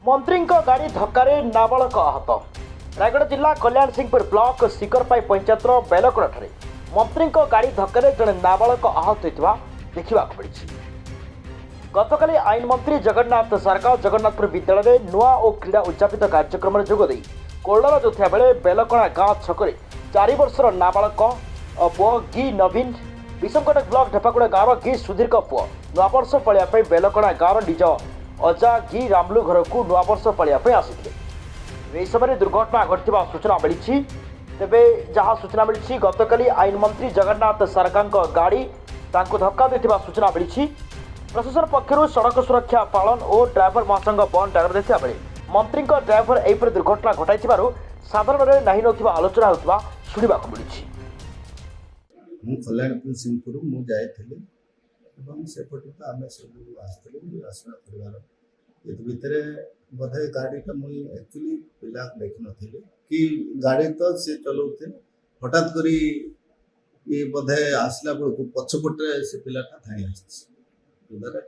मंत्री गाड़ी धक्के नाबालक आहत। रायगढ़ जिला कल्याण सिंहपुर ब्लॉक सिकरपाई पंचायत बेलकोड़ा मंत्री गाड़ी धक्के जड़े नाबालक आहत होता देखा मिली। गतकाली आईन मंत्री जगन्नाथ सरकार जगन्नाथपुर विद्यालय नुआ और क्रीड़ा उद्यापित कार्यक्रम जोगदे कोल्डर जोथा बेले बेलकोणा गाँ छक 4 वर्षर नाबालक पुओ गी नवीन विषमकटक ब्लॉक ढेपाकुड़ा गाँव गी सुधीर पुओ नुआवर्ष पालिया बेलकोणा गाँव निज अजा गी रामलू घर को नुआवर्ष पालिया आसते यह समय दुर्घटना घटना सूचना मिली। तेबे जहाँ सूचना मिली गतकाली आईन मंत्री जगन्नाथ सरकार गाड़ी धक्का देथिबा सूचना मिली। प्रशासन पक्षर सड़क सुरक्षा पालन और ड्राइवर महासंघ बंद डाकर देता बेले मंत्री ड्राइवर एपरी दुर्घटना घटाई साधारण नहीं नथिबा आलोचना होता शुणा मिली। कल्याणपुर सिंहपुर मुझे सेपटू तो आम सब आसना परिवार ये भितर बोधे गाड़ीटा मुझे एक्चुअली पिला देख नी कि गाड़ी तो सी चलाते हठात कर ये बोधे आसला बेलू पछपटे से पिलाटा धाई आसारा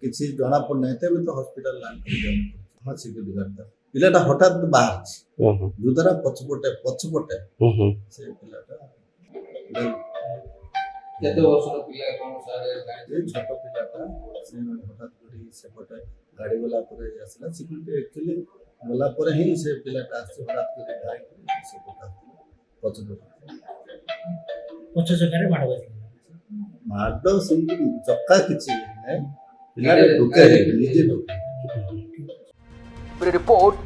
किसी जना पड़ना तेज तो हस्पिटाल हाँ सिक्यूरीटी गार्ड पिलाटा हठात बाहर जो द्वारा पछपटे से पिलाटा छोट पिलाटा हठात सेपटे गाड़ी गला आसला सिक्यूरीटी एक्चुअली गला ही से पिलाटा हठात माड़ से चक्का किसी पिलाटा ढुके निजे ढुके। रिपोर्ट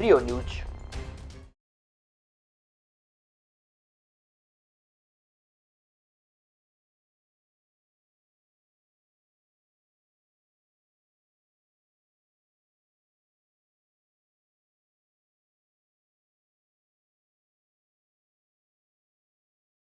रियो न्यूज।